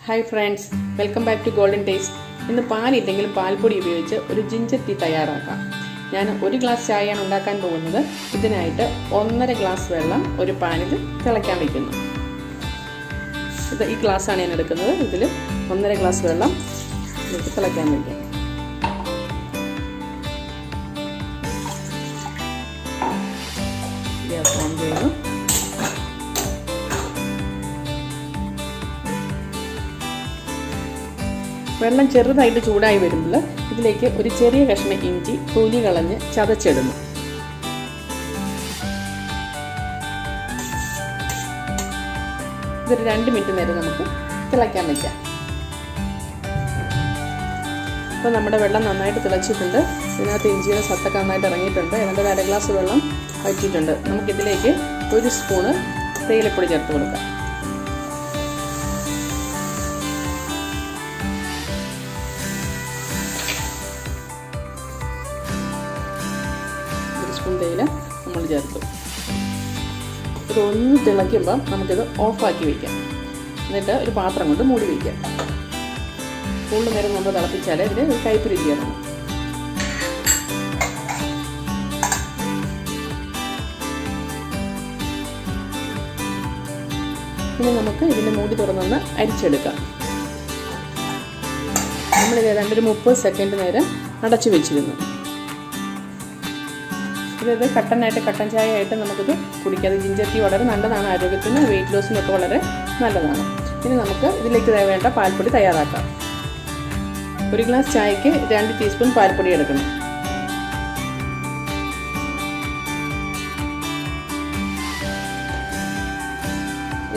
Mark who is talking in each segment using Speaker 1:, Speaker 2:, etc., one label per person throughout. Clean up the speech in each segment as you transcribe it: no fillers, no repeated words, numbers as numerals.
Speaker 1: Hi friends, welcome back to golden taste. ഇന്ന് പാലില്ലെങ്കിലും പാൽപ്പൊടി ഉപയോഗിച്ച് ഒരു ജിഞ്ചർ ടീ തയ്യാറാക്കാം. ഞാൻ ഒരു ഗ്ലാസ് ചായയാണ് ഉണ്ടാക്കാൻ പോകുന്നത്. ഇതിനായിട്ട് 1.5 ഗ്ലാസ് വെള്ളം ഒരു പാനിൽ തിളയ്ക്കാൻ വയ്ക്കുന്നു. ഈ ഗ്ലാസ്സാണ് ഞാൻ എടുക്കുന്നത്. ഇതിൽ 1.5 ഗ്ലാസ് വെള്ളം തിളയ്ക്കാൻ വയ്ക്കാം. ഗ്യാസ് ഓൺ ചെയ്യുന്നു. വെള്ളം ചെറുതായിട്ട് ചൂടായി വരുമ്പോൾ ഇതിലേക്ക് ഒരു ചെറിയ കഷ്ണം ഇഞ്ചി തൊലി കളഞ്ഞ് ചതച്ചിടുന്നു. ഇതൊരു 2 മിനിറ്റ് നേരം നമുക്ക് തിളയ്ക്കാൻ വയ്ക്കാം. അപ്പോൾ നമ്മുടെ വെള്ളം നന്നായിട്ട് തിളച്ചിട്ടുണ്ട്. ഇതിനകത്ത് ഇഞ്ചിയുടെ സത്തൊക്കെ നന്നായിട്ട് ഇറങ്ങിയിട്ടുണ്ട്. ഏതാണ്ട് 1/2 ഗ്ലാസ് വെള്ളം വറ്റിയിട്ടുണ്ട്. നമുക്കിതിലേക്ക് 1 സ്പൂണ് തേയിലപ്പൊടി ചേർത്ത് കൊടുക്കാം. തേയില നമ്മൾ ചേർത്തു. ഇതൊന്ന് തിളയ്ക്കുമ്പം നമുക്കിത് ഓഫാക്കി വയ്ക്കാം. എന്നിട്ട് ഒരു പാത്രം കൊണ്ട് മൂടി വയ്ക്കാം. കൂടുതൽ നേരം നമ്മൾ തിളപ്പിച്ചാൽ ഇതിന് ഒരു കയ്പ്പ് രുചിയാണ്. ഇനി നമുക്ക് ഇതിൻ്റെ മൂടി തുറന്നൊന്ന് അരിച്ചെടുക്കാം. നമ്മളിത് ഏതാണ്ട് ഒരു 30 സെക്കൻഡ് നേരം അടച്ചു വെച്ചിരുന്നു. ഇത് കട്ടൻ ചായ ആയിട്ട് നമുക്കിത് കുടിക്കാം. ജിഞ്ചർ ടീ വളരെ നല്ലതാണ്, ആരോഗ്യത്തിന്, വെയിറ്റ് ലോസിനൊക്കെ വളരെ നല്ലതാണ്. ഇനി നമുക്ക് ഇതിലേക്ക് വേണ്ട പാൽപ്പൊടി തയ്യാറാക്കാം. 1 ഗ്ലാസ് ചായക്ക് 2 ടീസ്പൂൺ പാൽപ്പൊടി എടുക്കണം.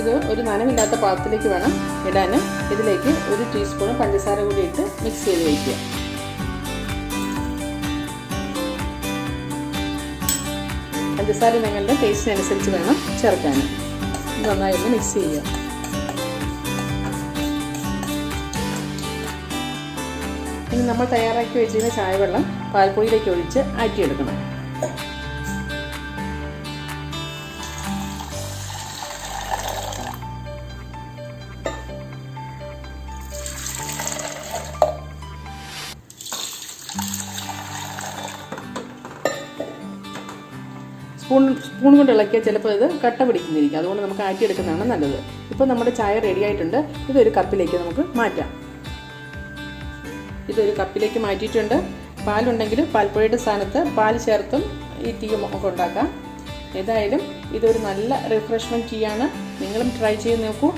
Speaker 1: ഇത് ഒരു നനവില്ലാത്ത പാത്രത്തിലേക്ക് വേണം ഇടാൻ. ഇതിലേക്ക് 1 ടീസ്പൂൺ പഞ്ചസാര കൂടി ഇട്ട് മിക്സ് ചെയ്ത് വയ്ക്കുക. പഞ്ചസാര നിങ്ങളുടെ ടേസ്റ്റിനനുസരിച്ച് വേണം ചേർക്കാൻ. നന്നായി ഒന്ന് മിക്സ് ചെയ്യുക. ഇനി നമ്മൾ തയ്യാറാക്കി വെച്ചിരുന്ന ചായവെള്ളം പാൽപ്പൊടിയിലേക്ക് ഒഴിച്ച് ആറ്റിയെടുക്കണം. സ്പൂൺ കൊണ്ട് ഇളക്കിയാൽ ചിലപ്പോൾ ഇത് കട്ട പിടിക്കുന്നിരിക്കും. അതുകൊണ്ട് നമുക്ക് ആറ്റിയെടുക്കുന്നതാണ് നല്ലത്. ഇപ്പോൾ നമ്മുടെ ചായ റെഡി ആയിട്ടുണ്ട്. ഇതൊരു കപ്പിലേക്ക് നമുക്ക് മാറ്റാം. ഇതൊരു കപ്പിലേക്ക് മാറ്റിയിട്ടുണ്ട്. പാലുണ്ടെങ്കിൽ പാൽപ്പൊടിയുടെ സ്ഥാനത്ത് പാൽ ചേർത്തും ഈ ടീ ഒക്കെ ഉണ്ടാക്കാം. ഏതായാലും ഇതൊരു നല്ല റിഫ്രഷ്മെൻറ്റ് ടീ ആണ്. നിങ്ങളും ട്രൈ ചെയ്ത് നോക്കൂ.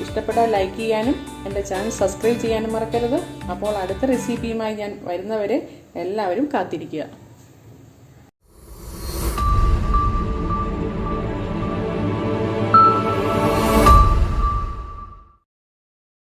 Speaker 1: ഇഷ്ടപ്പെട്ടാൽ ലൈക്ക് ചെയ്യാനും എൻ്റെ ചാനൽ സബ്സ്ക്രൈബ് ചെയ്യാനും മറക്കരുത്. അപ്പോൾ അടുത്ത റെസിപ്പിയുമായി ഞാൻ വരുന്നവരെ എല്ലാവരും കാത്തിരിക്കുക.